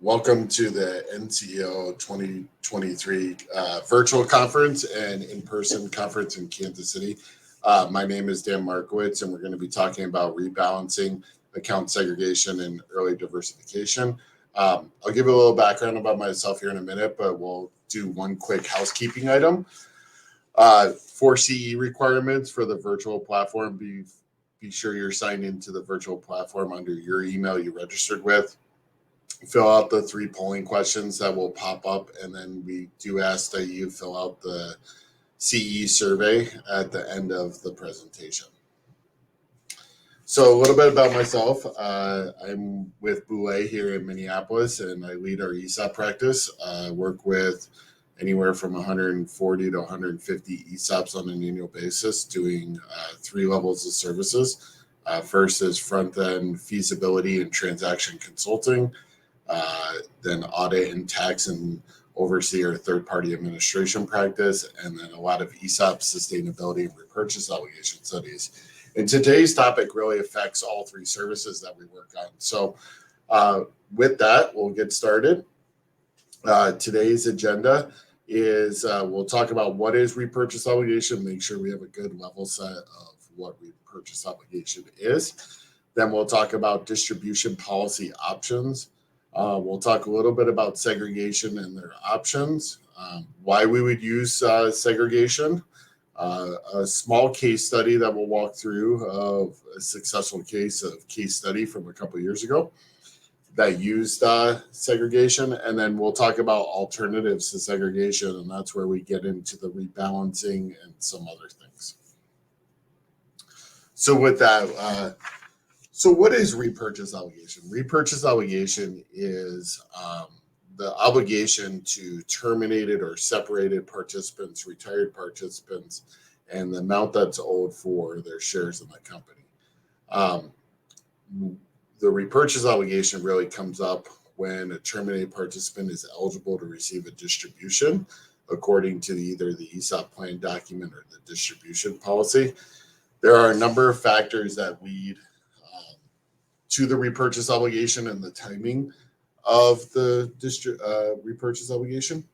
Welcome to the NCO 2023 virtual conference and in-person conference in Kansas City. My name is Dan Markowitz, and we're going to be talking about rebalancing, account segregation, and early diversification. I'll give you a little background about myself here in a minute, but we'll do one quick housekeeping item. For CE requirements for the virtual platform, be sure you're signed into the virtual platform under your email you registered with. Fill out the 3 polling questions that will pop up, and then we do ask that you fill out the CE survey at the end of the presentation. So a little bit about myself. I'm with Boulay here in Minneapolis, and I lead our ESOP practice. I work with anywhere from 140 to 150 ESOPs on an annual basis, doing 3 levels of services. First is front-end feasibility and transaction consulting. Then audit and tax and oversee our third-party administration practice, and then a lot of ESOP sustainability and repurchase obligation studies. And today's topic really affects all 3 services that we work on. So with that, we'll get started. Today's agenda is we'll talk about what is repurchase obligation, make sure we have a good level set of what repurchase obligation is. Then we'll talk about distribution policy options. We'll talk a little bit about segregation and their options, why we would use segregation, a small case study that we'll walk through of a successful case study from a couple of years ago that used segregation, and then we'll talk about alternatives to segregation, and that's where we get into the rebalancing and some other things. So with that, so what is repurchase obligation? Repurchase obligation is the obligation to terminated or separated participants, retired participants, and the amount that's owed for their shares in the company. The repurchase obligation really comes up when a terminated participant is eligible to receive a distribution according to either the ESOP plan document or the distribution policy. There are a number of factors that lead to the repurchase obligation and the timing of the repurchase obligation.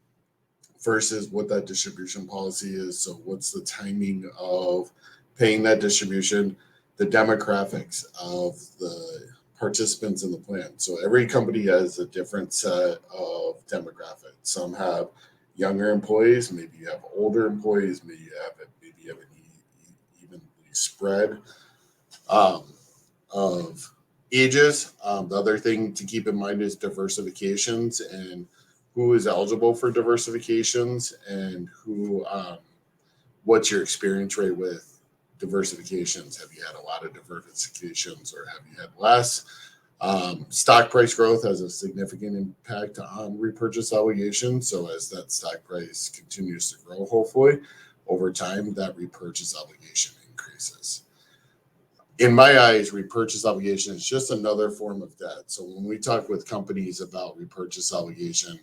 First is what that distribution policy is. So what's the timing of paying that distribution, the demographics of the participants in the plan. So every company has a different set of demographics. Some have younger employees, maybe you have older employees, maybe you have an evenly spread of ages. The other thing to keep in mind is diversifications and who is eligible for diversifications and who, what's your experience rate with diversifications? Have you had a lot of diversifications or have you had less? Stock price growth has a significant impact on repurchase obligations. So as that stock price continues to grow, hopefully over time, that repurchase obligation increases. In my eyes, repurchase obligation is just another form of debt. So when we talk with companies about repurchase obligation,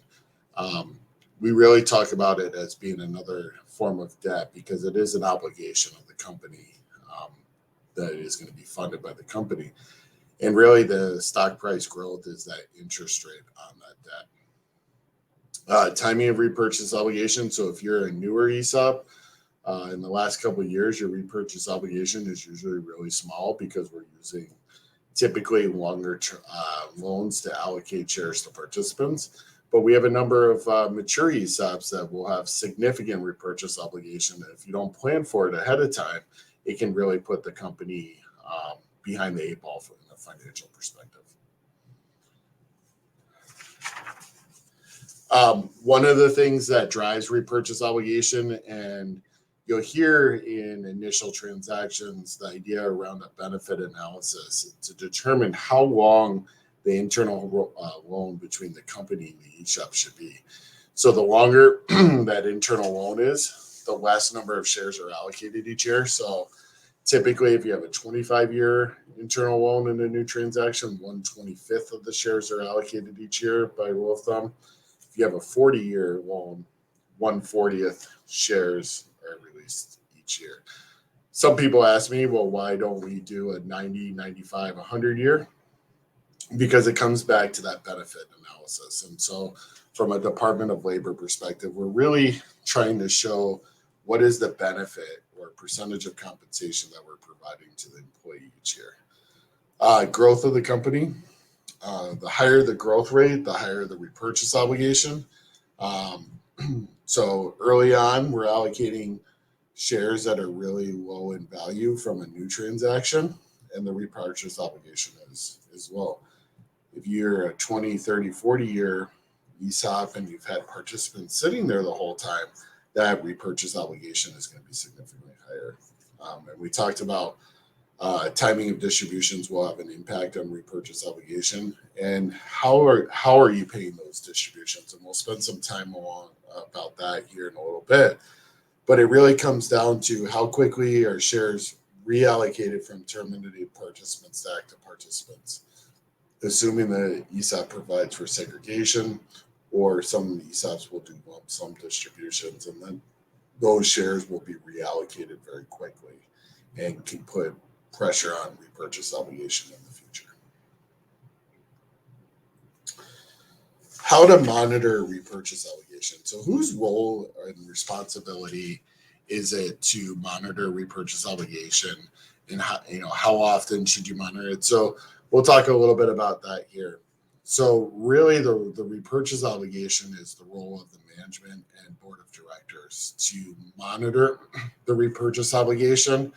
we really talk about it as being another form of debt because it is an obligation of the company that is going to be funded by the company. And really the stock price growth is that interest rate on that debt. Timing of repurchase obligation. So if you're a newer ESOP, in the last couple of years, your repurchase obligation is usually really small because we're using typically longer loans to allocate shares to participants. But we have a number of mature ESOPs that will have significant repurchase obligation. And if you don't plan for it ahead of time, it can really put the company behind the 8 ball from a financial perspective. One of the things that drives repurchase obligation, and you'll hear in initial transactions, the idea around a benefit analysis to determine how long the internal loan between the company and the ESOP should be. So the longer that internal loan is, the less number of shares are allocated each year. So typically, if you have a 25-year internal loan in a new transaction, 1/25 of the shares are allocated each year by rule of thumb. If you have a 40-year loan, 1/40 shares are released each year. Some people ask me, well, why don't we do a 90, 95, 100 year? because it comes back to that benefit analysis. And so, from a Department of Labor perspective, we're really trying to show what is the benefit or percentage of compensation that we're providing to the employee each year. Growth of the company, the higher the growth rate, the higher the repurchase obligation. Um, so early on, we're allocating shares that are really low in value from a new transaction, and the repurchase obligation is as well. If you're a 20, 30, 40-year ESOP and you've had participants sitting there the whole time, that repurchase obligation is going to be significantly higher. And we talked about timing of distributions will have an impact on repurchase obligation, and how are you paying those distributions? And we'll spend some time along about that here in a little bit. But it really comes down to how quickly are shares reallocated from terminated participants to active participants, assuming the ESOP provides for segregation, or some of the ESOPs will do lump sum distributions, and then those shares will be reallocated very quickly and can put pressure on repurchase obligation in the future. How to monitor repurchase obligation. So whose role and responsibility is it to monitor repurchase obligation, and how often should you monitor it? So we'll talk a little bit about that here. So really the repurchase obligation is the role of the management and board of directors to monitor the repurchase obligation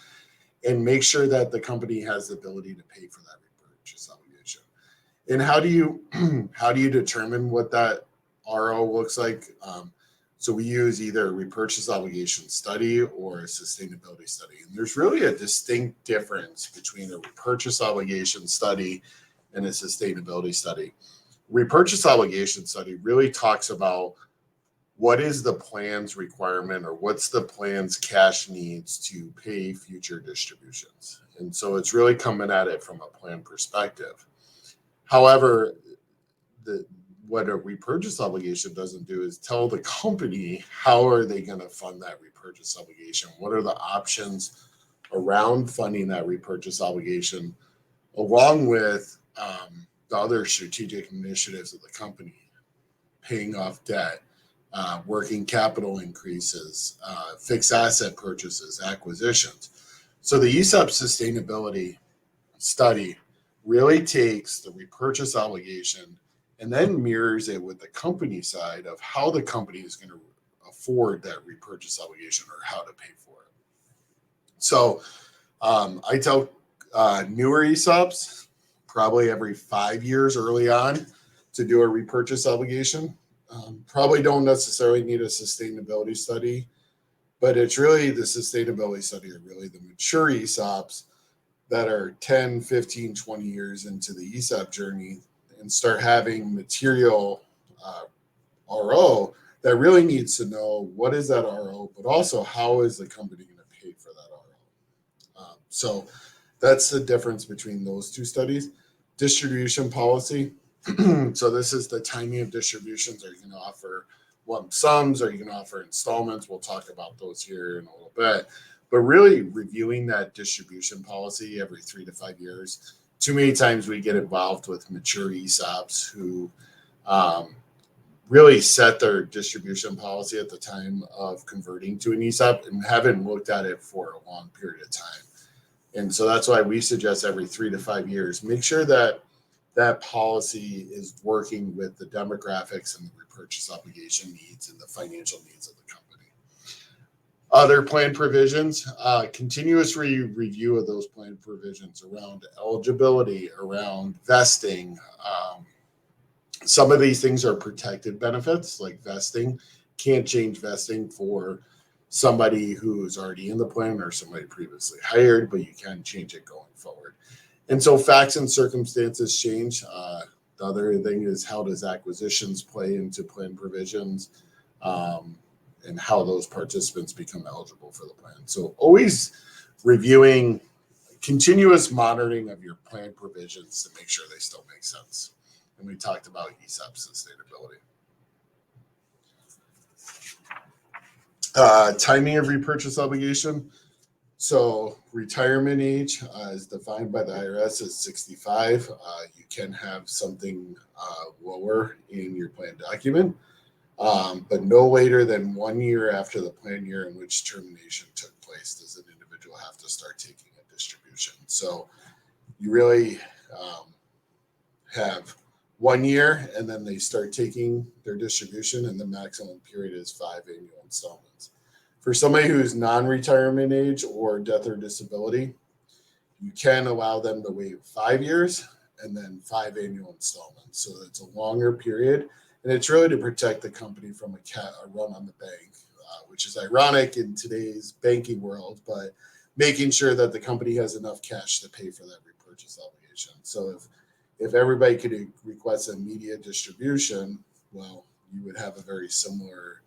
and make sure that the company has the ability to pay for that repurchase obligation. And how do you determine what that RO looks like? So we use either a repurchase obligation study or a sustainability study. And there's really a distinct difference between a repurchase obligation study and a sustainability study. Repurchase obligation study really talks about what is the plan's requirement, or what's the plan's cash needs to pay future distributions. And so it's really coming at it from a plan perspective. However, what a repurchase obligation doesn't do is tell the company how are they going to fund that repurchase obligation. What are the options around funding that repurchase obligation, along with the other strategic initiatives of the company, paying off debt, working capital increases, fixed asset purchases, acquisitions. So the ESOP sustainability study really takes the repurchase obligation and then mirrors it with the company side of how the company is going to afford that repurchase obligation, or how to pay for it. So I tell newer ESOPs probably every 5 years early on to do a repurchase obligation. Probably don't necessarily need a sustainability study, but it's really the sustainability study are really the mature ESOPs that are 10, 15, 20 years into the ESOP journey and start having material RO that really needs to know what is that RO, but also how is the company going to pay for that RO. So that's the difference between those two studies. Distribution policy. So this is the timing of distributions. Are you going to offer lump sums? Are you going to offer installments? We'll talk about those here in a little bit. But really reviewing that distribution policy every 3 to 5 years. Too many times we get involved with mature ESOPs who really set their distribution policy at the time of converting to an ESOP and haven't looked at it for a long period of time. And so that's why we suggest every 3 to 5 years, make sure that that policy is working with the demographics and the repurchase obligation needs and the financial needs of the company. Other plan provisions, continuous review of those plan provisions around eligibility, around vesting. Some of these things are protected benefits, like vesting. Can't change vesting for somebody who's already in the plan or somebody previously hired, but you can change it going forward. And so facts and circumstances change. The other thing is, how does acquisitions play into plan provisions, and how those participants become eligible for the plan. So always reviewing, continuous monitoring of your plan provisions to make sure they still make sense. And we talked about ESOP sustainability. Timing of repurchase obligation. So retirement age is defined by the IRS as 65. You can have something lower in your plan document, but no later than 1 year after the plan year in which termination took place does an individual have to start taking a distribution. So you really have 1 year, and then they start taking their distribution, and the maximum period is 5 annual installments. For somebody who's non-retirement age or death or disability, you can allow them to wait 5 years and then 5 annual installments. So it's a longer period, and it's really to protect the company from a run on the bank, which is ironic in today's banking world, but making sure that the company has enough cash to pay for that repurchase obligation. So if everybody could request immediate distribution, well, you would have a very similar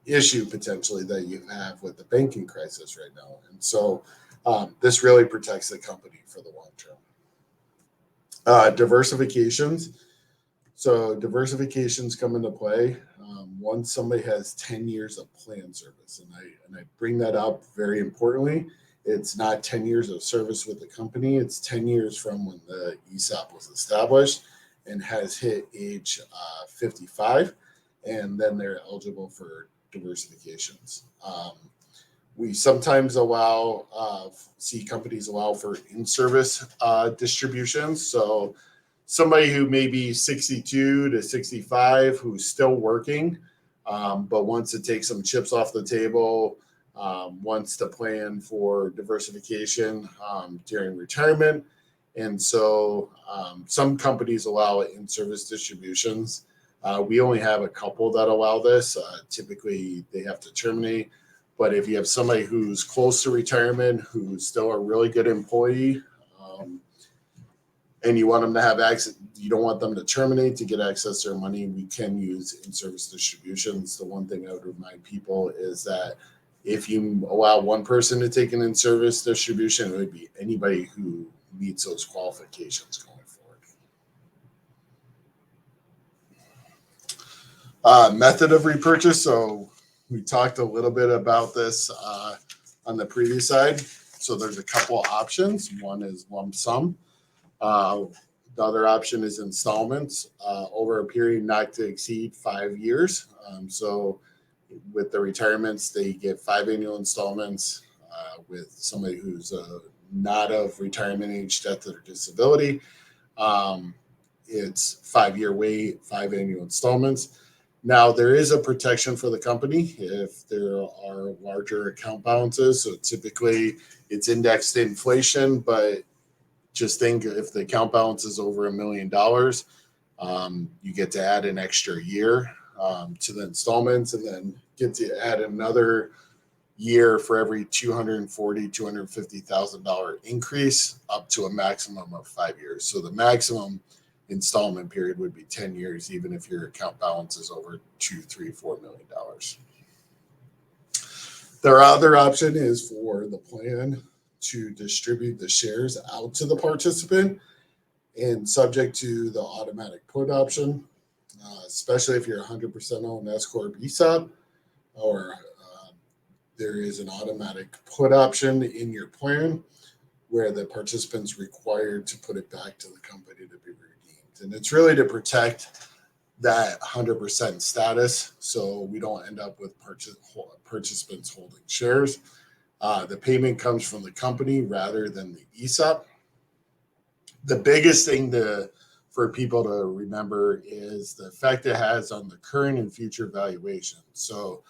issue potentially that you have with the banking crisis right now. And so this really protects the company for the long term. Diversifications. So diversifications come into play once somebody has 10 years of plan service. And I bring that up very importantly. It's not 10 years of service with the company. It's 10 years from when the ESOP was established and has hit age 55, and then they're eligible for diversifications. We sometimes see companies allow for in-service distributions. So somebody who may be 62 to 65 who's still working, but wants to take some chips off the table, wants to plan for diversification during retirement. And so some companies allow in-service distributions. We only have a couple that allow this. Typically, they have to terminate. But if you have somebody who's close to retirement, who's still a really good employee, and you want them to have access, you don't want them to terminate to get access to their money, we can use in-service distributions. The one thing I would remind people is that if you allow one person to take an in-service distribution, it would be anybody who meets those qualifications going forward. Method of repurchase. So we talked a little bit about this on the previous side. So there's a couple options. One is lump sum. The other option is installments over a period not to exceed 5 years. So with the retirements, they get 5 annual installments. With somebody who's not of retirement age, death, or disability, it's 5-year wait, 5 annual installments. Now, there is a protection for the company if there are larger account balances. So typically it's indexed to inflation, but just think if the account balance is over $1 million, you get to add an extra year to the installments, and then get to add another year for every $240,000, $250,000 increase up to a maximum of 5 years. So the maximum installment period would be 10 years, even if your account balance is over $2, $3, $4 million. Their other option is for the plan to distribute the shares out to the participant, and subject to the automatic put option, especially if you're 100% owned S Corp ESOP, or there is an automatic put option in your plan where the participant's required to put it back to the company to be redeemed. And it's really to protect that 100% status, so we don't end up with participants holding shares. The payment comes from the company rather than the ESOP. The biggest thing for people to remember is the effect it has on the current and future valuation. So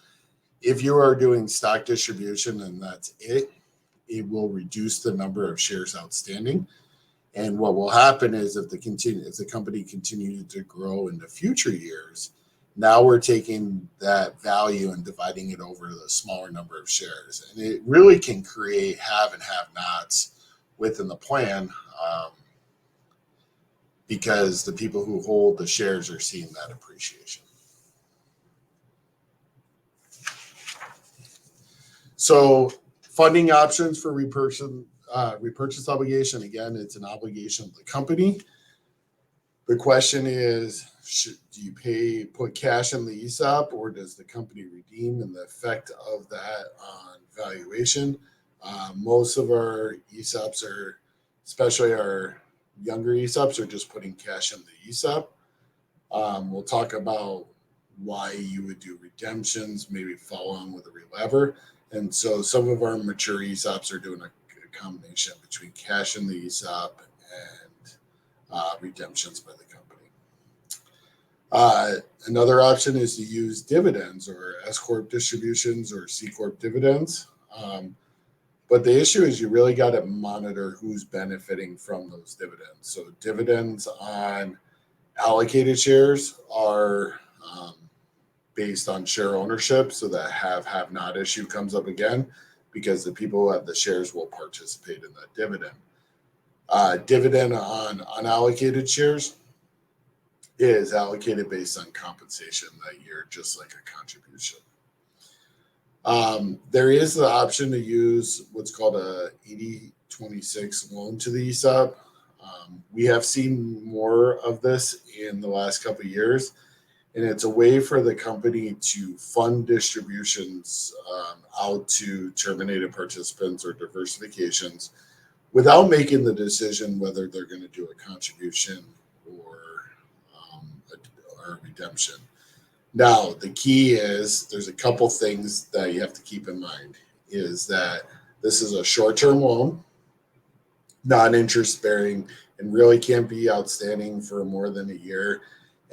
if you are doing stock distribution and that's it will reduce the number of shares outstanding. And what will happen is if the company continues to grow in the future years, now we're taking that value and dividing it over the smaller number of shares. And it really can create have and have nots within the plan, because the people who hold the shares are seeing that appreciation. So funding options for repurchase obligation. Again, it's an obligation of the company. The question is, do you put cash in the ESOP, or does the company redeem, and the effect of that on valuation? Most of our ESOPs are, especially our younger ESOPs, are just putting cash in the ESOP. We'll talk about why you would do redemptions, maybe follow on with a relever. And so some of our mature ESOPs are doing a combination between cash in the ESOP and redemptions by the company. Another option is to use dividends or S Corp distributions or C Corp dividends. But the issue is you really got to monitor who's benefiting from those dividends. So dividends on allocated shares are based on share ownership. So that have not issue comes up again because the people who have the shares will participate in that dividend. Dividend on unallocated shares is allocated based on compensation that year, just like a contribution. There is the option to use what's called a 80-26 loan to the ESOP. We have seen more of this in the last couple of years, and it's a way for the company to fund distributions out to terminated participants or diversifications without making the decision whether they're going to do a contribution or a redemption. Now, the key is there's a couple things that you have to keep in mind is that this is a short-term loan, non-interest bearing, and really can't be outstanding for more than a year.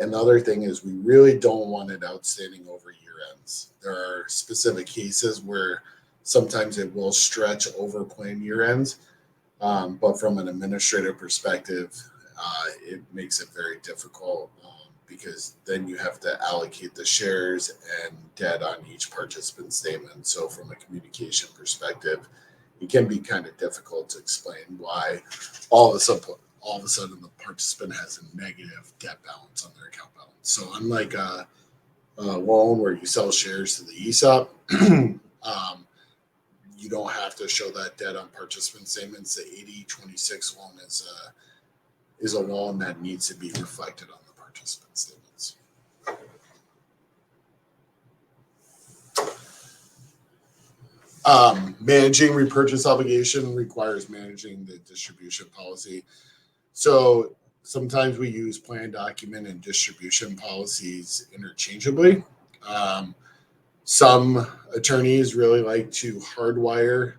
And the other thing is we really don't want it outstanding over year ends. There are specific cases where sometimes it will stretch over plan year ends, but from an administrative perspective, it makes it very difficult because then you have to allocate the shares and debt on each participant statement. So from a communication perspective, it can be kind of difficult to explain why all of a sudden the participant has a negative debt balance on their account balance. So unlike a loan where you sell shares to the ESOP, you don't have to show that debt on participant statements. The 80-26 loan is a loan that needs to be reflected on the participant statements. Managing repurchase obligation requires managing the distribution policy. So sometimes we use plan document and distribution policies interchangeably. Some attorneys really like to hardwire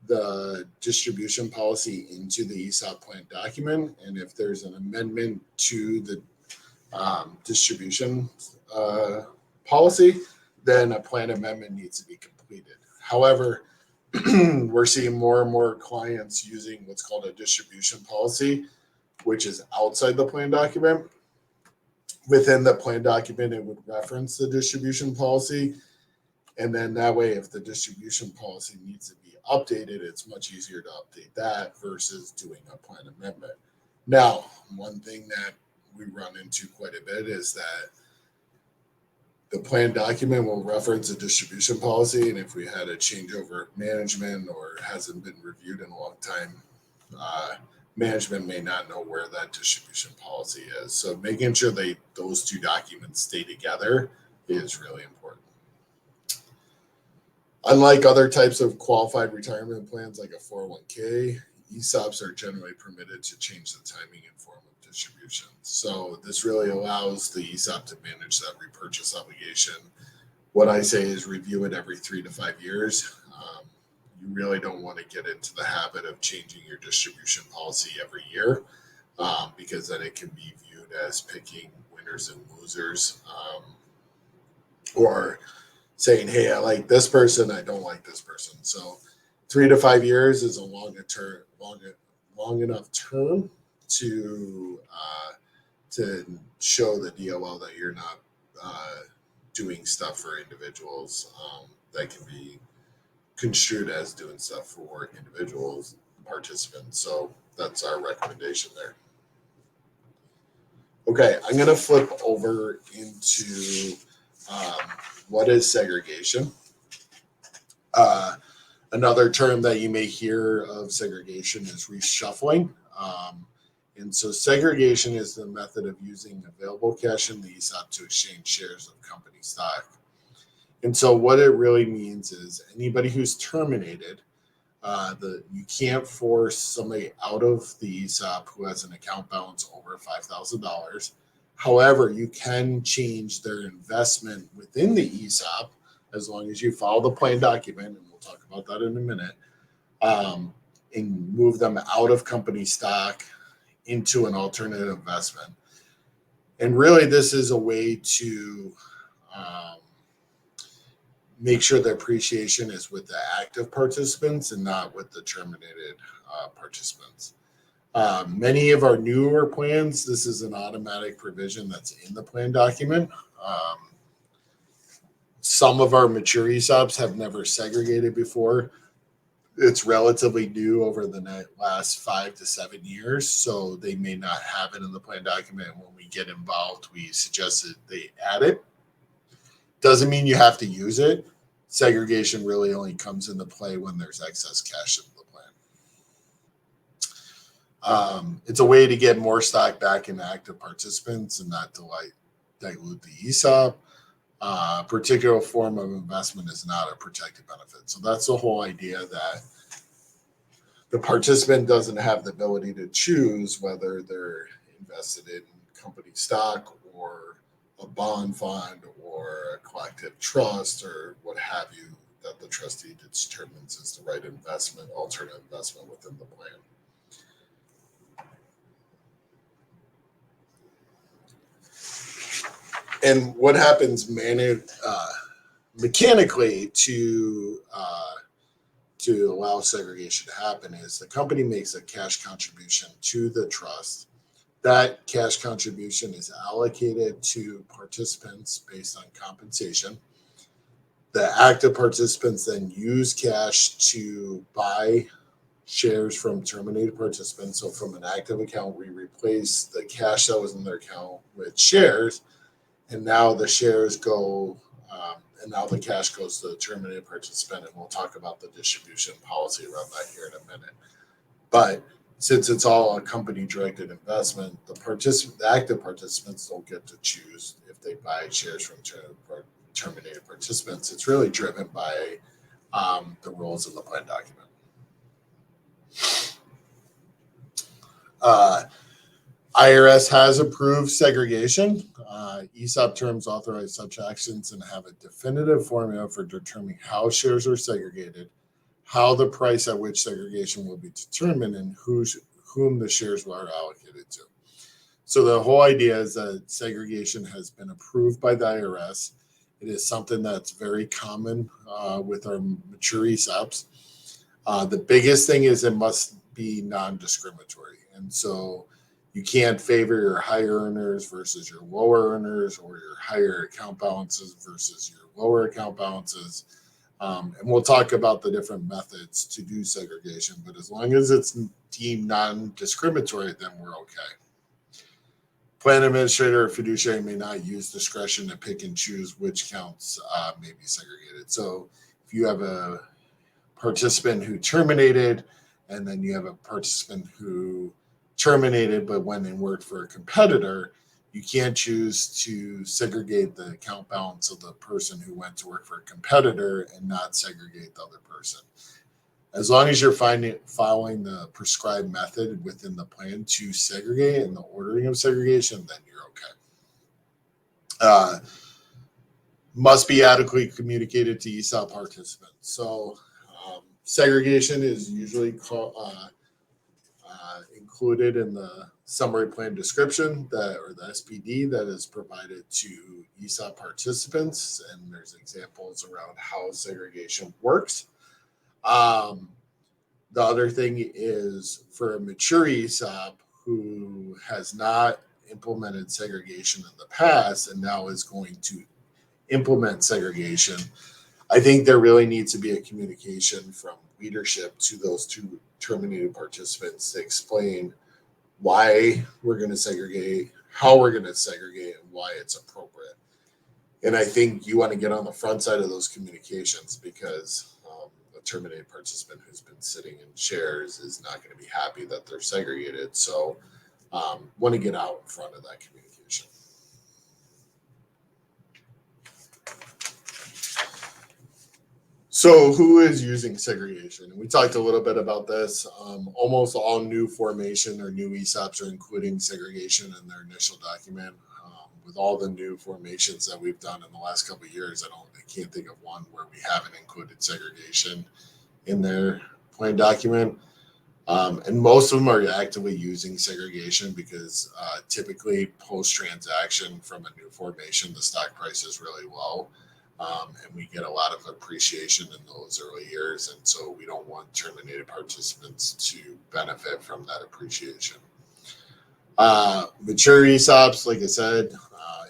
the distribution policy into the ESOP plan document. And if there's an amendment to the distribution policy, then a plan amendment needs to be completed. However, we're seeing more and more clients using what's called a distribution policy, which is outside the plan document. Within the plan document, it would reference the distribution policy. And then that way, if the distribution policy needs to be updated, it's much easier to update that versus doing a plan amendment. Now, one thing that we run into quite a bit is that the plan document will reference a distribution policy, and if we had a changeover of management or it hasn't been reviewed in a long time, management may not know where that distribution policy is. So making sure those two documents stay together is really important. Unlike other types of qualified retirement plans like a 401k, ESOPs are generally permitted to change the timing and form of distribution. So this really allows the ESOP to manage that repurchase obligation. What I say is review it every 3 to 5 years. You really don't want to get into the habit of changing your distribution policy every year because then it can be viewed as picking winners and losers or saying, hey, I like this person, I don't like this person. So 3 to 5 years is a long enough term to show the DOL that you're not doing stuff for individuals that can be construed as doing stuff for individuals, participants. So that's our recommendation there. Okay, I'm going to flip over into what is segregation. Another term that you may hear of segregation is reshuffling. And so segregation is the method of using available cash in the ESOP to exchange shares of company stock. And so what it really means is anybody who's terminated You can't force somebody out of the ESOP who has an account balance over $5,000. However, you can change their investment within the ESOP as long as you follow the plan document, and we'll talk about that in a minute, and move them out of company stock into an alternative investment. And really, this is a way to make sure the appreciation is with the active participants and not with the terminated participants. Many of our newer plans, this is an automatic provision that's in the plan document. Some of our mature ESOPs have never segregated before. It's relatively new over the last 5 to 7 years, so they may not have it in the plan document. When we get involved, we suggest that they add it. Doesn't mean you have to use it. Segregation really only comes into play when there's excess cash in the plan. It's a way to get more stock back in active participants and not dilute the ESOP. Particular form of investment is not a protected benefit. So that's the whole idea, that the participant doesn't have the ability to choose whether they're invested in company stock or a bond fund or a collective trust or what have you, that the trustee determines is the right investment, alternate investment within the plan. And what happens mechanically to allow segregation to happen is the company makes a cash contribution to the trust. That cash contribution is allocated to participants based on compensation. The active participants then use cash to buy shares from terminated participants. So from an active account, we replace the cash that was in their account with shares, and now the shares go, and now the cash goes to the terminated participant, and we'll talk about the distribution policy around that here in a minute. But since it's all a company-directed investment, the active participants don't get to choose if they buy shares from terminated participants. It's really driven by the rules of the plan document. IRS has approved segregation. ESOP terms authorize such actions and have a definitive formula for determining how shares are segregated, how the price at which segregation will be determined, and whom the shares are allocated to. So the whole idea is that segregation has been approved by the IRS. It is something that's very common with our mature ESOPs. The biggest thing is it must be non-discriminatory. And so you can't favor your higher earners versus your lower earners, or your higher account balances versus your lower account balances. And we'll talk about the different methods to do segregation, but as long as it's deemed non-discriminatory, then we're okay. Plan administrator or fiduciary may not use discretion to pick and choose which accounts may be segregated. So if you have a participant who terminated, and then you have a participant who terminated but went and worked for a competitor, you can't choose to segregate the account balance of the person who went to work for a competitor and not segregate the other person. As long as you're following the prescribed method within the plan to segregate and the ordering of segregation, then you're okay. Must be adequately communicated to ESOP participants. So segregation is usually included in the summary plan description or the SPD that is provided to ESOP participants, and there's examples around how segregation works. The other thing is, for a mature ESOP who has not implemented segregation in the past and now is going to implement segregation, I think there really needs to be a communication from leadership to those two terminated participants to explain why we're going to segregate, how we're going to segregate, and why it's appropriate. And I think you want to get on the front side of those communications, because a terminated participant who's been sitting in shares is not going to be happy that they're segregated. So want to get out in front of that communication. So who is using segregation? And we talked a little bit about this. Almost all new formation or new ESOPs are including segregation in their initial document. With all the new formations that we've done in the last couple of years, I can't think of one where we haven't included segregation in their plan document. And most of them are actively using segregation because typically post-transaction from a new formation, the stock price is really low. And we get a lot of appreciation in those early years. And so we don't want terminated participants to benefit from that appreciation. Mature ESOPs, like I said,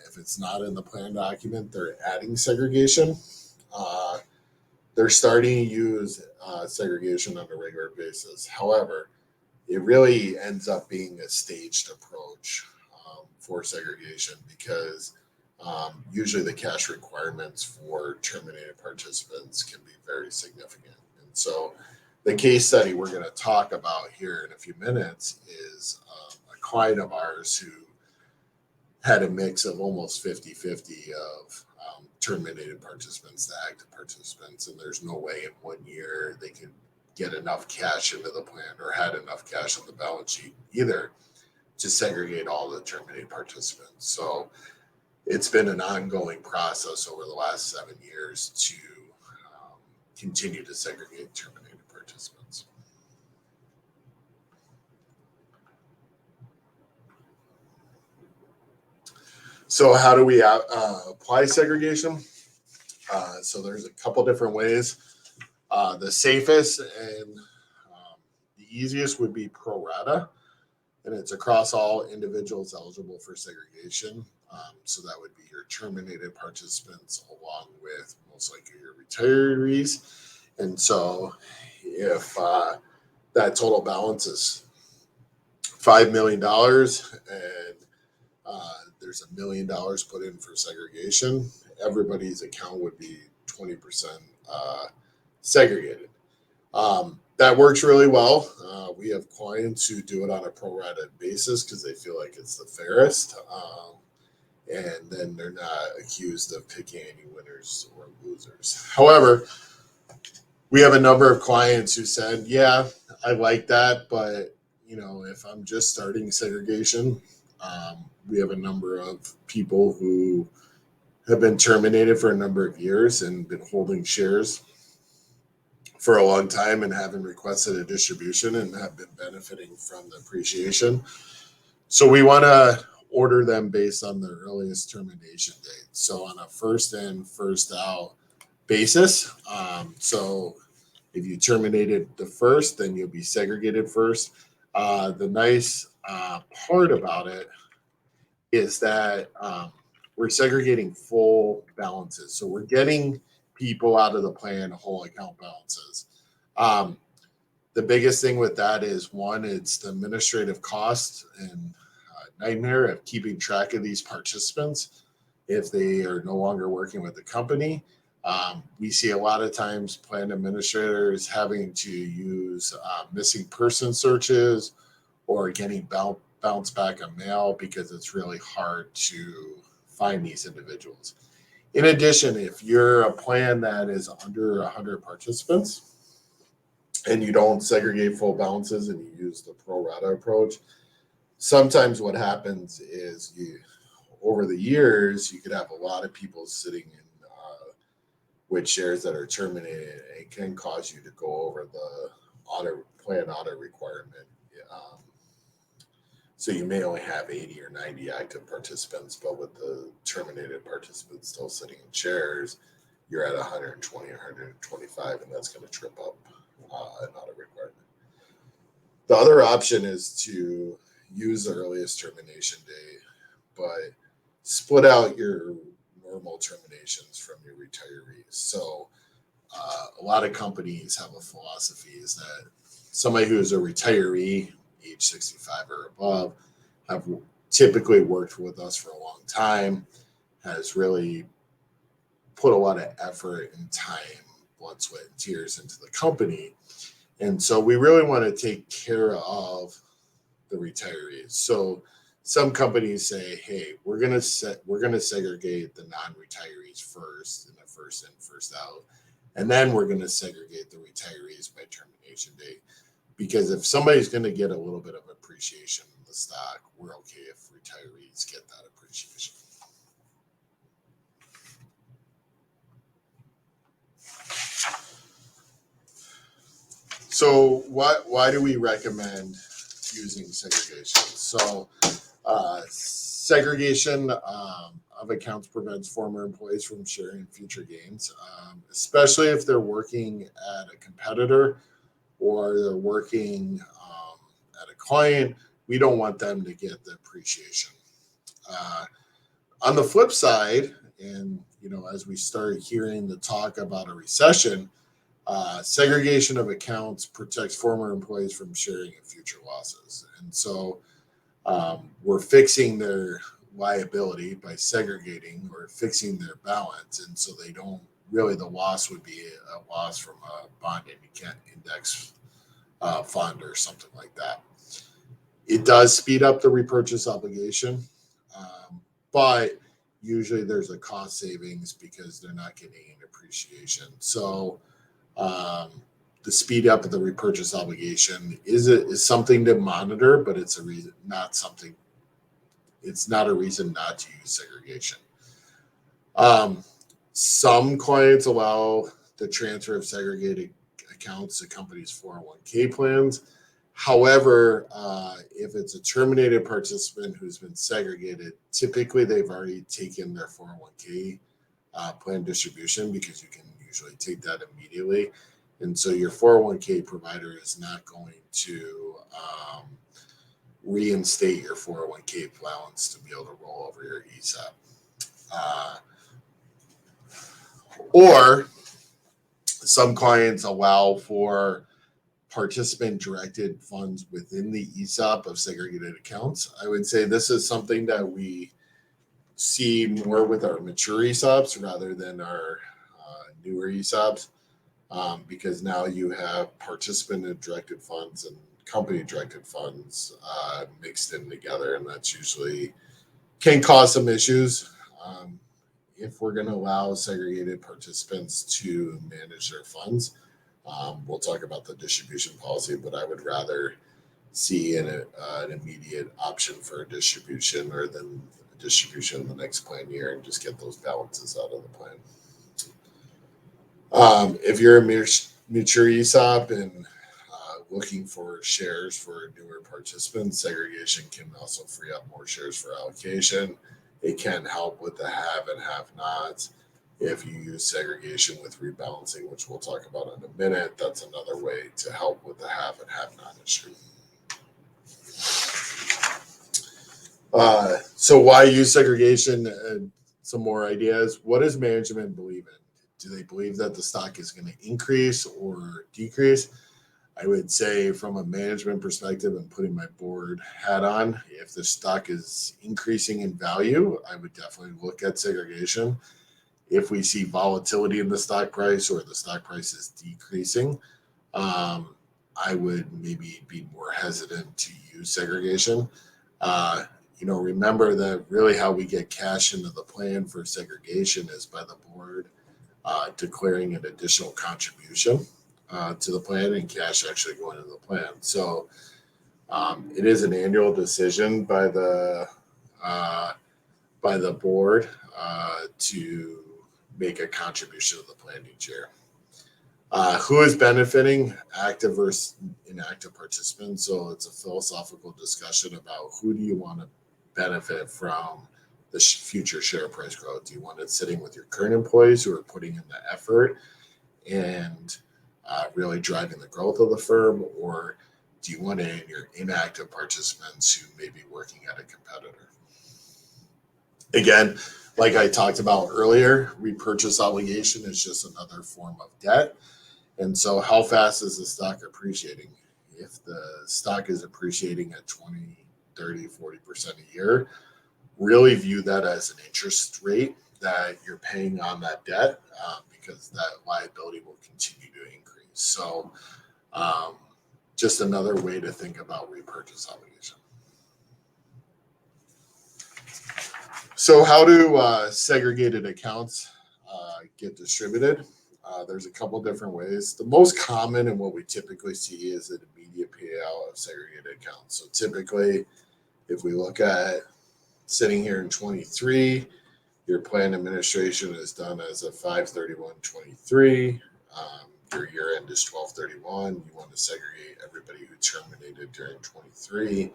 if it's not in the plan document, they're adding segregation. They're starting to use segregation on a regular basis. However, it really ends up being a staged approach for segregation because usually the cash requirements for terminated participants can be very significant. And so the case study we're going to talk about here in a few minutes is a client of ours who had a mix of almost 50-50 of terminated participants to active participants, and there's no way in 1 year they could get enough cash into the plan or had enough cash on the balance sheet either to segregate all the terminated participants. So it's been an ongoing process over the last 7 years to continue to segregate terminated participants. So how do we apply segregation? So there's a couple different ways. The safest and the easiest would be pro rata, and it's across all individuals eligible for segregation. So that would be your terminated participants along with most likely your retirees. And so if that total balance is $5 million and there's $1 million put in for segregation, everybody's account would be 20% segregated. That works really well. We have clients who do it on a pro-rata basis because they feel like it's the fairest. And then they're not accused of picking any winners or losers. However, we have a number of clients who said, yeah, I like that, but if I'm just starting segregation, we have a number of people who have been terminated for a number of years and been holding shares for a long time and haven't requested a distribution and have been benefiting from the appreciation. So we want to order them based on their earliest termination date. So on a first in, first out basis. So if you terminated the first, then you'll be segregated first. The nice part about it is that we're segregating full balances. So we're getting people out of the plan whole account balances. The biggest thing with that is, one, it's the administrative cost and nightmare of keeping track of these participants if they are no longer working with the company. We see a lot of times plan administrators having to use missing person searches or getting bounce back a mail because it's really hard to find these individuals. In addition, if you're a plan that is under 100 participants and you don't segregate full balances and you use the pro rata approach, sometimes what happens is over the years, you could have a lot of people sitting in with shares that are terminated. It can cause you to go over the plan audit requirement. So you may only have 80 or 90 active participants, but with the terminated participants still sitting in shares, you're at 120 or 125, and that's going to trip up an audit requirement. The other option is to use the earliest termination date, but split out your normal terminations from your retirees. So a lot of companies have a philosophy is that somebody who is a retiree, age 65 or above, have typically worked with us for a long time, has really put a lot of effort and time, blood, sweat, and tears into the company. And so we really want to take care of the retirees. So some companies say, hey, we're gonna segregate the non-retirees first in the first in, first out. And then we're going to segregate the retirees by termination date. Because if somebody's going to get a little bit of appreciation in the stock, we're okay if retirees get that appreciation. So why do we recommend using segregation? So segregation of accounts prevents former employees from sharing future gains, especially if they're working at a competitor or they're working at a client. We don't want them to get the appreciation. On the flip side, and as we start hearing the talk about a recession, segregation of accounts protects former employees from sharing in future losses. And so we're fixing their liability by segregating or fixing their balance. And so they don't really, the loss would be a loss from a bond index fund or something like that. It does speed up the repurchase obligation, but usually there's a cost savings because they're not getting an appreciation. So the speed up of the repurchase obligation is something to monitor, but it's a reason, not something. It's not a reason not to use segregation. Some clients allow the transfer of segregated accounts to companies' 401k plans. However, if it's a terminated participant who's been segregated, typically they've already taken their 401k plan distribution, because you can usually take that immediately. And so your 401k provider is not going to reinstate your 401k balance to be able to roll over your ESOP. Or some clients allow for participant-directed funds within the ESOP of segregated accounts. I would say this is something that we see more with our mature ESOPs rather than our newer ESOPs, because now you have participant-directed funds and company-directed funds mixed in together, and that's usually can cause some issues. If we're going to allow segregated participants to manage their funds, we'll talk about the distribution policy, but I would rather see an immediate option for a distribution or than a distribution in the next plan year and just get those balances out of the plan. If you're a mature ESOP and looking for shares for newer participants, segregation can also free up more shares for allocation. It can help with the have and have nots. If you use segregation with rebalancing, which we'll talk about in a minute, that's another way to help with the have and have not issue. So why use segregation? Some more ideas. What does management believe in? Do they believe that the stock is going to increase or decrease? I would say from a management perspective and putting my board hat on, if the stock is increasing in value, I would definitely look at segregation. If we see volatility in the stock price or the stock price is decreasing, I would maybe be more hesitant to use segregation. Remember that really how we get cash into the plan for segregation is by the board declaring an additional contribution to the plan and cash actually going into the plan. So it is an annual decision by the board to make a contribution to the plan each year. Who is benefiting? Active versus inactive participants. So it's a philosophical discussion about who do you want to benefit from the future share price growth. Do you want it sitting with your current employees who are putting in the effort and really driving the growth of the firm, or do you want it in your inactive participants who may be working at a competitor? Again, like I talked about earlier, repurchase obligation is just another form of debt. And so how fast is the stock appreciating? If the stock is appreciating at 20, 30, 40% a year, really view that as an interest rate that you're paying on that debt, because that liability will continue to increase. So just another way to think about repurchase obligation. So how do segregated accounts get distributed? There's a couple different ways. The most common and what we typically see is an immediate payout of segregated accounts. So typically, if we look at sitting here in 23, your plan administration is done as a 5/31/23. Your year end is 12/31. You want to segregate everybody who terminated during 23.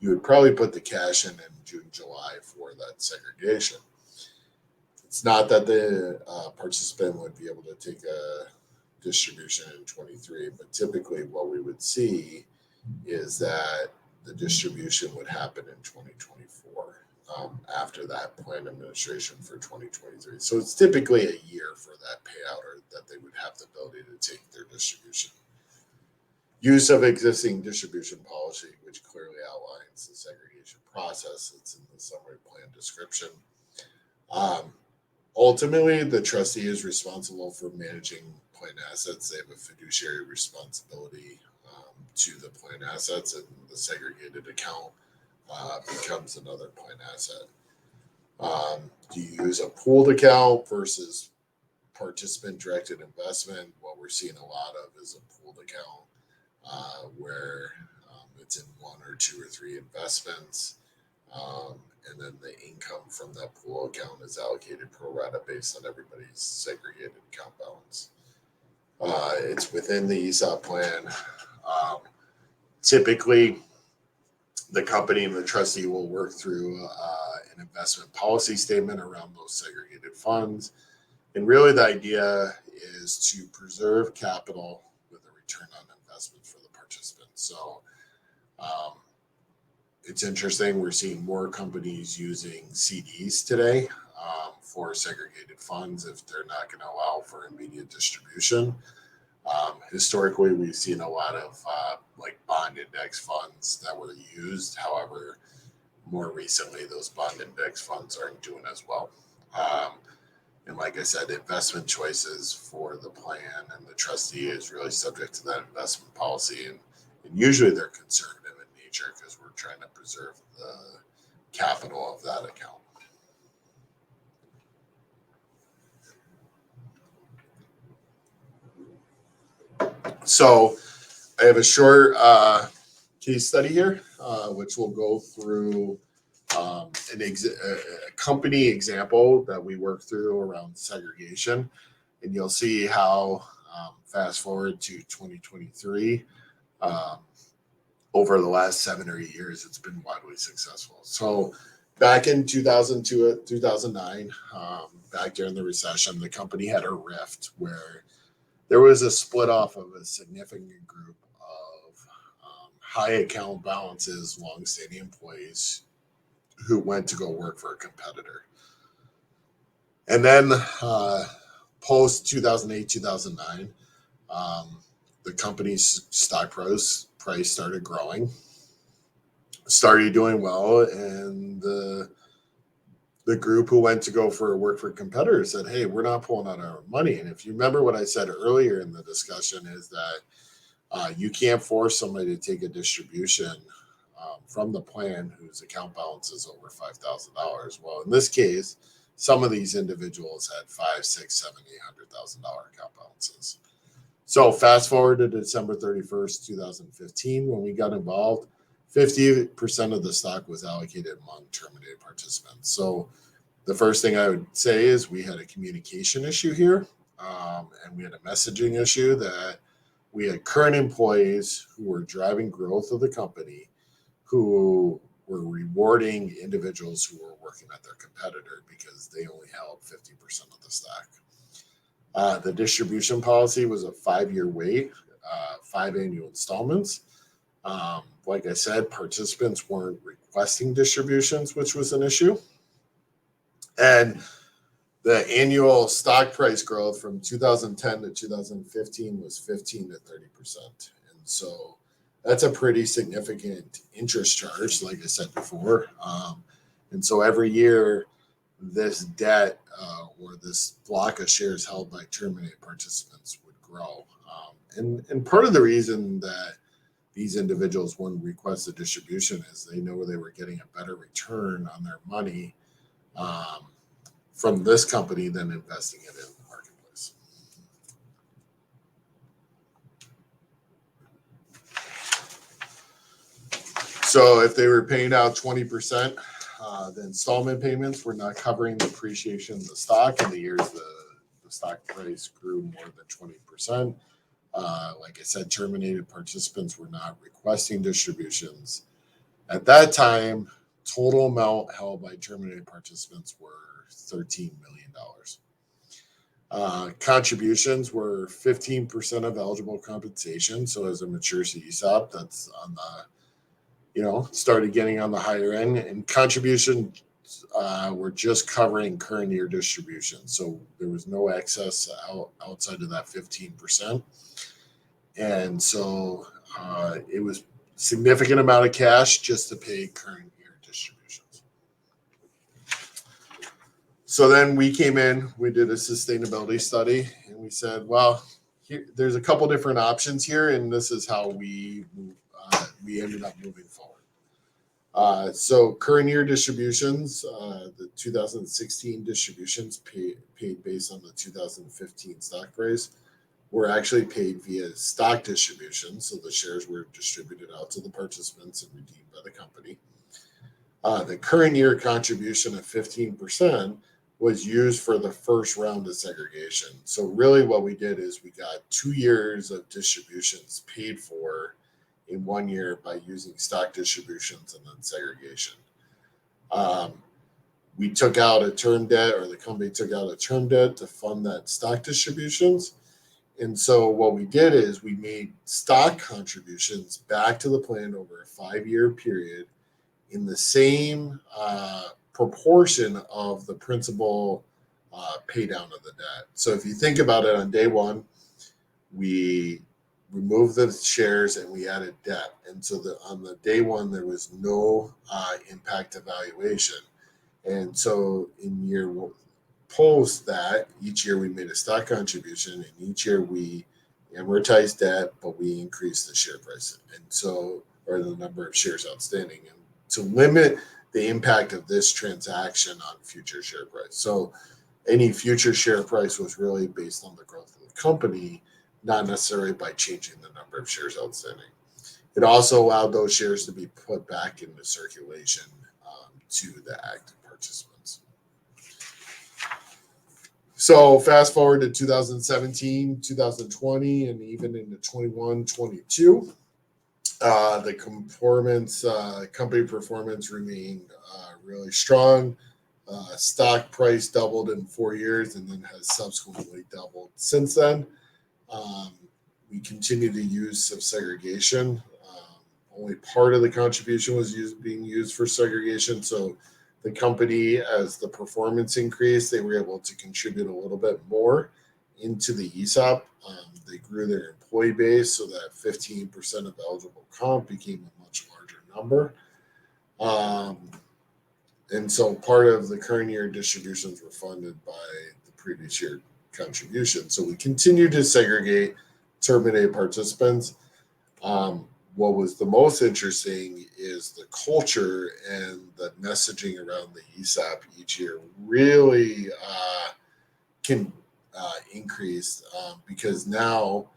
You would probably put the cash in June, July for that segregation. It's not that the participant would be able to take a distribution in 23, but typically what we would see is that the distribution would happen in 2024 after that plan administration for 2023. So it's typically a year for that payout, or that they would have the ability to take their distribution. Use of existing distribution policy, which clearly outlines the segregation process. It's in the summary plan description. Ultimately, the trustee is responsible for managing plan assets. They have a fiduciary responsibility to the plan assets, and the segregated account becomes another plan asset. Do you use a pooled account versus participant directed investment? What we're seeing a lot of is a pooled account where it's in one or two or three investments. And then the income from that pool account is allocated pro rata based on everybody's segregated account balance. It's within the ESOP plan. Typically, the company and the trustee will work through an investment policy statement around those segregated funds. And really the idea is to preserve capital with a return on investment for the participants. So it's interesting. We're seeing more companies using CDs today for segregated funds if they're not going to allow for immediate distribution. Historically, we've seen a lot of like bond index funds that were used. However, more recently, those bond index funds aren't doing as well. And like I said, investment choices for the plan and the trustee is really subject to that investment policy. And usually they're conservative in nature because we're trying to preserve the capital of that account. So I have a short case study here, which will go through a company example that we work through around segregation. And you'll see how, fast forward to 2023, over the last 7 or 8 years, it's been widely successful. So back in 2002, 2009, back during the recession, the company had a rift where there was a split off of a significant group of high account balances, long-standing employees who went to go work for a competitor. And then post 2008, 2009, the company's stock price started growing, started doing well, and the group who went to go for work for competitors said, hey, we're not pulling out our money. And if you remember what I said earlier in the discussion is that you can't force somebody to take a distribution from the plan whose account balance is over $5,000. Well, in this case, some of these individuals had $500,000, $600,000, $700,000, $800,000 account balances. So fast forward to December 31st, 2015, when we got involved, 50% of the stock was allocated among terminated participants. So the first thing I would say is we had a communication issue here, and we had a messaging issue that we had current employees who were driving growth of the company who were rewarding individuals who were working at their competitor because they only held 50% of the stock. The distribution policy was a 5-year wait, 5 annual installments. Like I said, participants weren't requesting distributions, which was an issue. And the annual stock price growth from 2010 to 2015 was 15 to 30%. And so that's a pretty significant interest charge, like I said before. And so every year, this debt or this block of shares held by terminated participants would grow. And part of the reason that these individuals wouldn't request a distribution is they know they were getting a better return on their money from this company than investing it in the marketplace. So if they were paying out 20%, the installment payments were not covering the appreciation of the stock in the years the stock price grew more than 20%. Like I said, terminated participants were not requesting distributions. At that time, total amount held by terminated participants were $13 million. Contributions were 15% of eligible compensation. So as a matures ESOP, that's on the, started getting on the higher end. And contributions were just covering current year distributions. So there was no excess outside of that 15%. And so it was significant amount of cash just to pay current year distributions. So then we came in, we did a sustainability study, and we said, well, there's a couple different options here, and this is how we ended up moving forward. So current year distributions, the 2016 distributions paid based on the 2015 stock price were actually paid via stock distributions. So the shares were distributed out to the participants and redeemed by the company. The current year contribution of 15% was used for the first round of segregation. So really what we did is we got 2 years of distributions paid for in 1 year by using stock distributions and then segregation. We took out a term debt, or the company took out a term debt to fund that stock distributions. And so what we did is we made stock contributions back to the plan over a 5-year period in the same proportion of the principal pay down of the debt. So if you think about it, on day one, we removed the shares and we added debt. And so on the day one, there was no impact to valuation. And so in year post that, each year we made a stock contribution, and each year we amortized debt, but we increased the share price, and so, or the number of shares outstanding, and to limit the impact of this transaction on future share price. So any future share price was really based on the growth of the company, not necessarily by changing the number of shares outstanding. It also allowed those shares to be put back into circulation to the active participants. So fast forward to 2017, 2020, and even into 21, 22, the company performance remained really strong. Stock price doubled in 4 years and then has subsequently doubled since then. We continue to use some segregation. Only part of the contribution was being used for segregation. So the company, as the performance increased, they were able to contribute a little bit more into the ESOP. They grew their employee base so that 15% of eligible comp became a much larger number. And so part of the current year distributions were funded by the previous year contribution. So we continue to segregate terminated participants. What was the most interesting is the culture and the messaging around the ESOP each year really can increase because now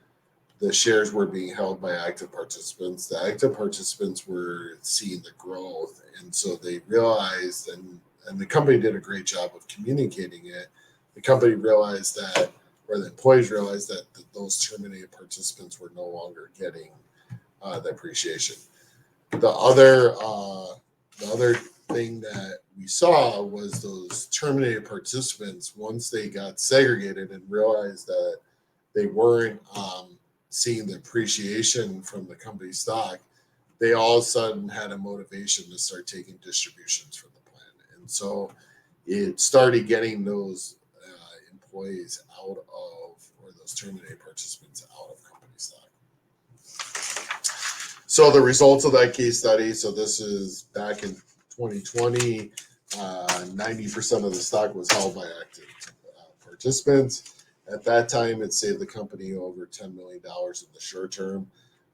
the shares were being held by active participants. The active participants were seeing the growth, and so they realized, and the company did a great job of communicating it. The company realized that, or the employees realized that those terminated participants were no longer getting the appreciation. The other thing that we saw was those terminated participants, once they got segregated and realized that they weren't seeing the appreciation from the company stock, they all of a sudden had a motivation to start taking distributions from the plan. And so it started getting those employees out of, or those terminated participants out of company stock. So the results of that case study, so this is back in 2020, 90% of the stock was held by active participants. At that time, it saved the company over $10 million in the short term.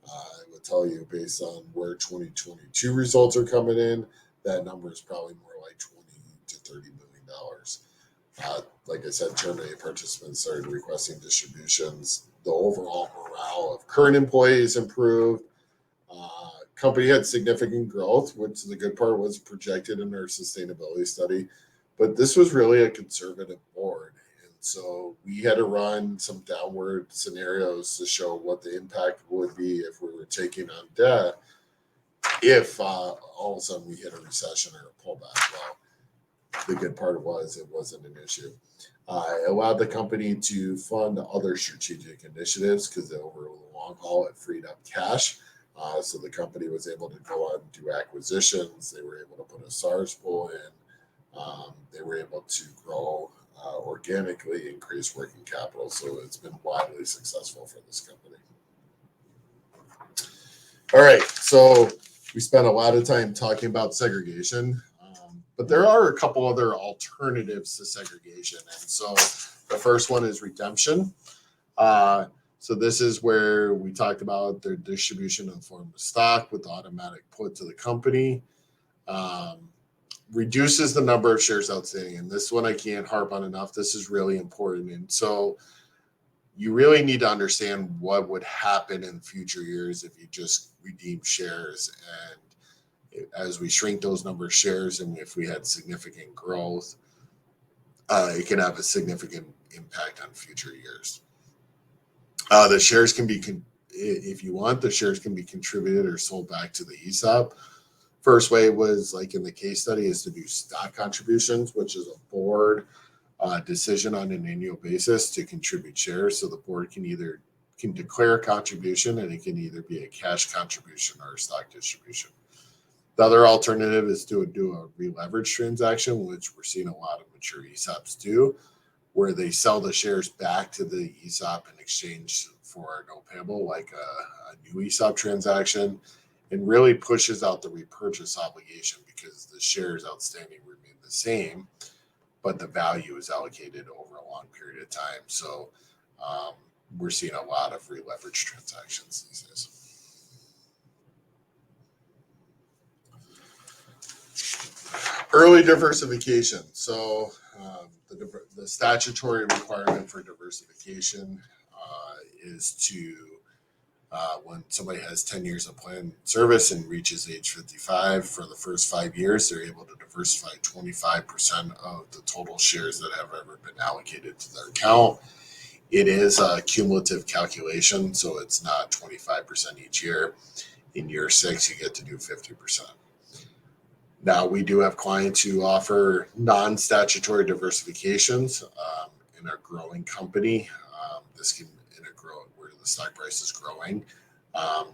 I would tell you, based on where 2022 results are coming in, that number is probably more like $20 to $30 million. Like I said, terminated participants started requesting distributions. The overall morale of current employees improved. company had significant growth, which the good part was projected in our sustainability study. But this was really a conservative board. And so we had to run some downward scenarios to show what the impact would be if we were taking on debt if all of a sudden we hit a recession or a pullback. Well, the good part was it wasn't an issue. It allowed the company to fund other strategic initiatives because over the long haul, it freed up cash. So the company was able to go on and do acquisitions. They were able to put a SARS pool in. They were able to grow organically, increase working capital. So it's been widely successful for this company. All right. So we spent a lot of time talking about segregation. But there are a couple other alternatives to segregation. And so the first one is redemption. So this is where we talked about their distribution in the form of stock with automatic put to the company. Reduces the number of shares outstanding. And this one I can't harp on enough. This is really important. And so you really need to understand what would happen in future years if you just redeem shares. And as we shrink those number of shares and if we had significant growth, it can have a significant impact on future years. The shares can be, if you want, the shares can be contributed or sold back to the ESOP. First way was, like in the case study, is to do stock contributions, which is a board decision on an annual basis to contribute shares. So the board can declare a contribution, and it can either be a cash contribution or a stock distribution. The other alternative is to do a re-leverage transaction, which we're seeing a lot of mature ESOPs do, where they sell the shares back to the ESOP in exchange for a note payable, like a new ESOP transaction, and really pushes out the repurchase obligation because the shares outstanding remain the same, but the value is allocated over a long period of time. So we're seeing a lot of re-leverage transactions these days. Early diversification. So the statutory requirement for diversification is to, when somebody has 10 years of planned service and reaches age 55, for the first 5 years, they're able to diversify 25% of the total shares that have ever been allocated to their account. It is a cumulative calculation, so it's not 25% each year. In year 6, you get to do 50%. Now, we do have clients who offer non-statutory diversifications in a growing company. This can, in a grow where the stock price is growing,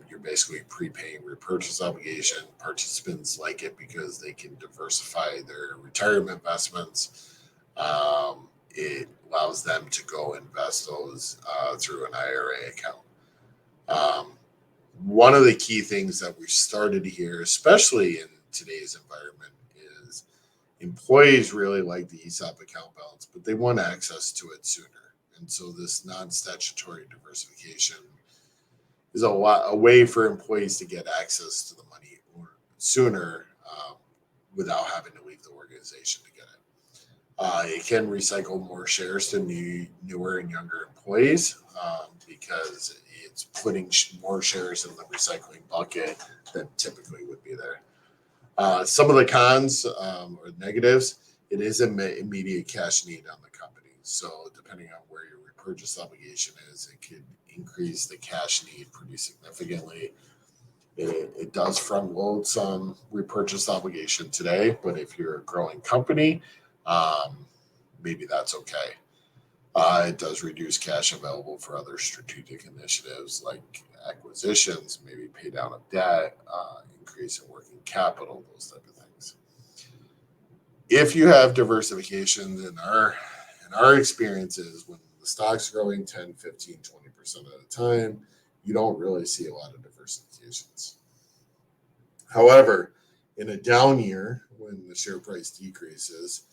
you're basically prepaying repurchase obligation. Participants like it because they can diversify their retirement investments. It allows them to go invest those through an IRA account. One of the key things that we started to hear, especially in today's environment, is employees really like the ESOP account balance, but they want access to it sooner. And so this non-statutory diversification is a way for employees to get access to the money sooner without having to leave the organization to get it. It can recycle more shares to newer and younger employees because it's putting more shares in the recycling bucket than typically would be there. Some of the cons or negatives, it is an immediate cash need on the company. So depending on where your repurchase obligation is, it could increase the cash need pretty significantly. It does front load some repurchase obligation today, but if you're a growing company, maybe that's okay. It does reduce cash available for other strategic initiatives like acquisitions, maybe pay down of debt, increase in working capital, those type of things. If you have diversification, in our experiences, when the stock's growing 10, 15, 20% at a time, you don't really see a lot of diversifications. However, in a down year, when the share price decreases,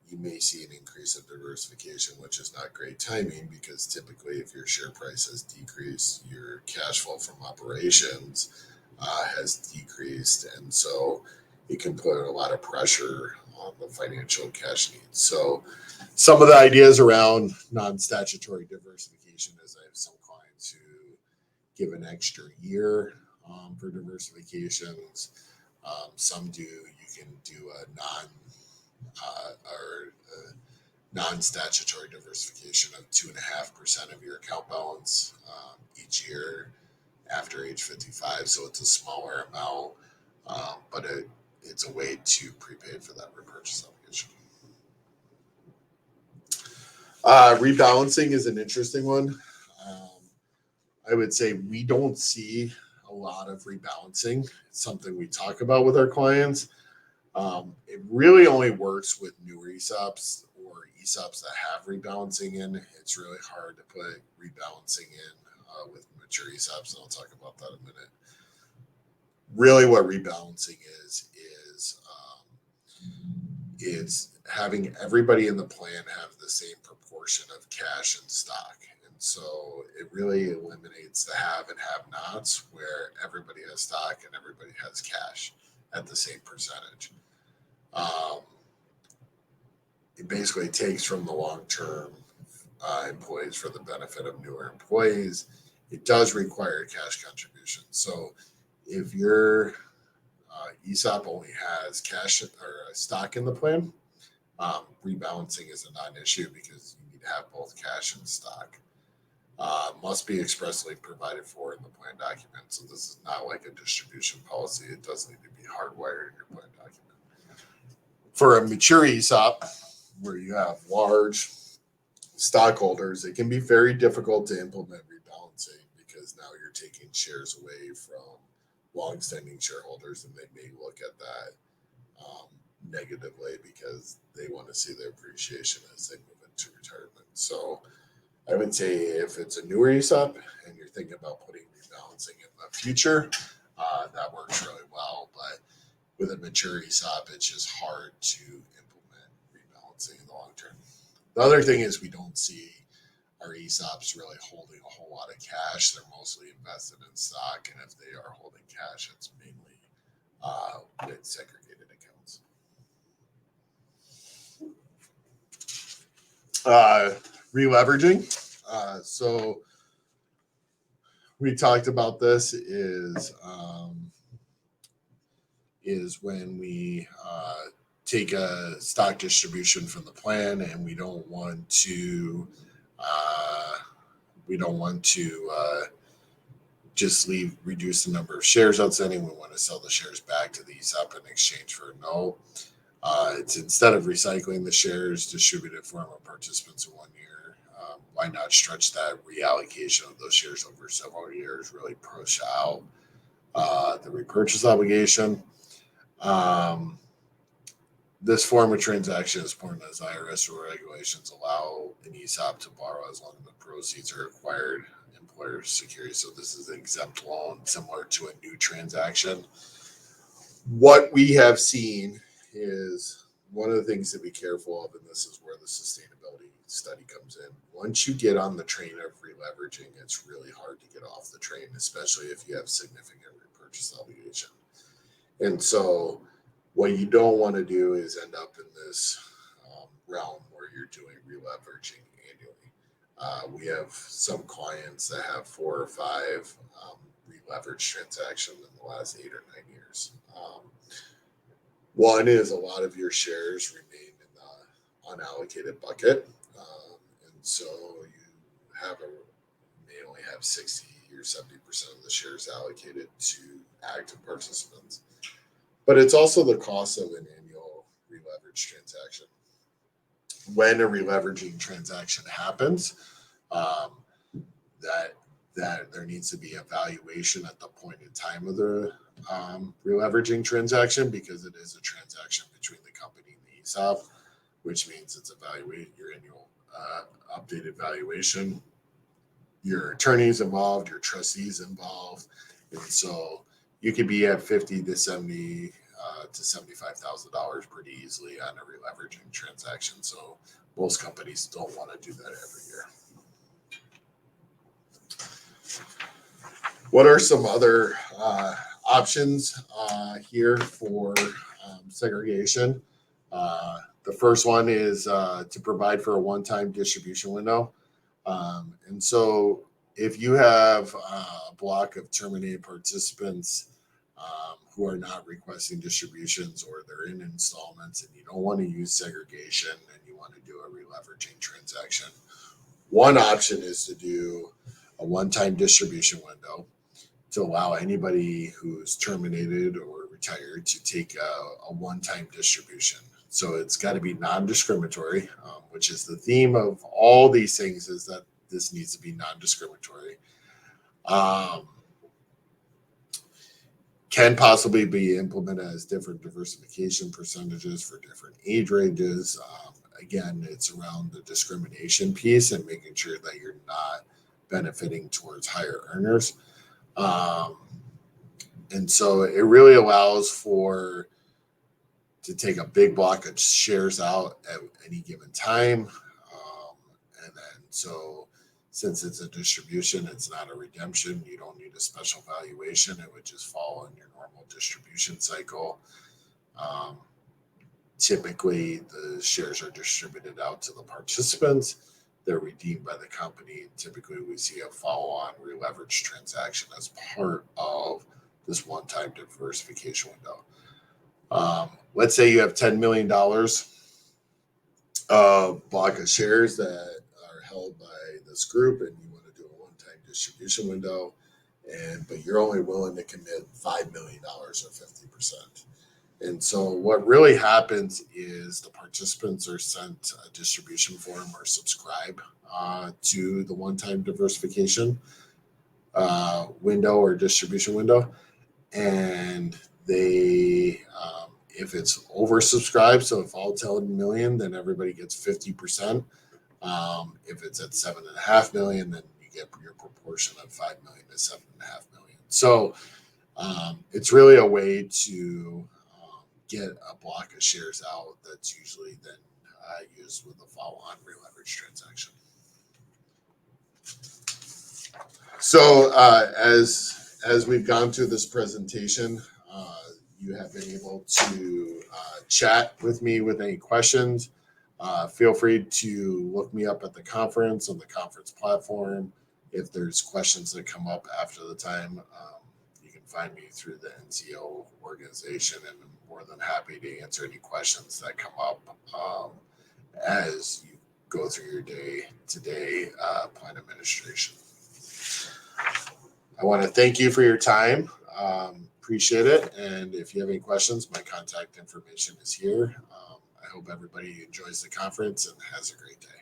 you may see an increase of diversification, which is not great timing because typically if your share price has decreased, your cash flow from operations has decreased. And so it can put a lot of pressure on the financial cash needs. So some of the ideas around non-statutory diversification is I have some clients who give an extra year for diversifications. Some do, you can do a non-statutory diversification of 2.5% of your account balance each year after age 55. So it's a smaller amount, but it's a way to prepay for that repurchase obligation. Rebalancing is an interesting one. I would say we don't see a lot of rebalancing. It's something we talk about with our clients. It really only works with newer ESOPs or ESOPs that have rebalancing in. It's really hard to put rebalancing in with mature ESOPs, and I'll talk about that in a minute. Really, what rebalancing is having everybody in the plan have the same proportion of cash and stock. And so it really eliminates the have and have nots where everybody has stock and everybody has cash at the same percentage. It basically takes from the long-term employees for the benefit of newer employees. It does require cash contribution. So if your ESOP only has cash or stock in the plan, rebalancing is a non-issue because you need to have both cash and stock. Must be expressly provided for in the plan document. So this is not like a distribution policy. It does need to be hardwired in your plan document. For a mature ESOP, where you have large stockholders, it can be very difficult to implement rebalancing because now you're taking shares away from long-standing shareholders, and they may look at that negatively because they want to see their appreciation as they move into retirement. So I would say if it's a newer ESOP and you're thinking about putting rebalancing in the future, that works really well. But with a mature ESOP, it's just hard to implement rebalancing in the long term. The other thing is we don't see our ESOPs really holding a whole lot of cash. They're mostly invested in stock, and if they are holding cash, it's mainly with segregated accounts. Releveraging. So we talked about this is when we take a stock distribution from the plan, and we don't want to just reduce the number of shares outstanding. We want to sell the shares back to the ESOP in exchange for a note. It's instead of recycling the shares, distributed former participants in 1 year. Why not stretch that reallocation of those shares over several years, really push out the repurchase obligation. This form of transaction is important as IRS regulations allow an ESOP to borrow as long as the proceeds are acquired employer securities. So this is an exempt loan similar to a new transaction. What we have seen is one of the things to be careful of, and this is where the sustainability study comes in. Once you get on the train of releveraging, it's really hard to get off the train, especially if you have significant repurchase obligation. And so what you don't want to do is end up in this realm where you're doing releveraging annually. We have some clients that have 4 or 5 releverage transactions in the last 8 or 9 years. One is a lot of your shares remain in the unallocated bucket. And so you may only have 60 or 70% of the shares allocated to active participants. But it's also the cost of an annual releverage transaction. When a releveraging transaction happens, that there needs to be a valuation at the point in time of the releveraging transaction, because it is a transaction between the company and the ESOP, which means it's evaluate your annual updated valuation. Your attorney's involved, your trustees involved, and so you could be at $50,000 to $70,000 to $75,000 pretty easily on a releveraging transaction. So most companies don't want to do that every year. What are some other options here for segregation? The first one is to provide for a one-time distribution window. And so if you have a block of terminated participants who are not requesting distributions, or they're in installments and you don't want to use segregation and you want to do a releveraging transaction, one option is to do a one-time distribution window to allow anybody who's terminated or retired to take a one-time distribution. So it's got to be non-discriminatory, which is the theme of all these things, is that this needs to be non-discriminatory. Can possibly be implemented as different diversification percentages for different age ranges. Again, it's around the discrimination piece and making sure that you're not benefiting towards higher earners. And so it really allows to take a big block of shares out at any given time. And then so since it's a distribution, it's not a redemption. You don't need a special valuation. It would just fall in your normal distribution cycle. Typically, the shares are distributed out to the participants. They're redeemed by the company. Typically, we see a follow-on re-leverage transaction as part of this one-time diversification window. Let's say you have $10 million block of shares that are held by this group, and you want to do a one-time distribution window, but you're only willing to commit $5 million or 50%. And so what really happens is the participants are sent a distribution form or subscribe to the one-time diversification window or distribution window. And they, if it's oversubscribed, so if all 10 million, then everybody gets 50%. If it's at 7.5 million, then you get your proportion of 5 million to 7.5 million. So it's really a way to get a block of shares out that's usually then used with a follow-on re-leverage transaction. So as we've gone through this presentation, you have been able to chat with me with any questions. Feel free to look me up at the conference on the conference platform. If there's questions that come up after the time, you can find me through the NCO organization, and I'm more than happy to answer any questions that come up as you go through your day-to-day plan administration. I want to thank you for your time. Appreciate it. And if you have any questions, my contact information is here. I hope everybody enjoys the conference and has a great day.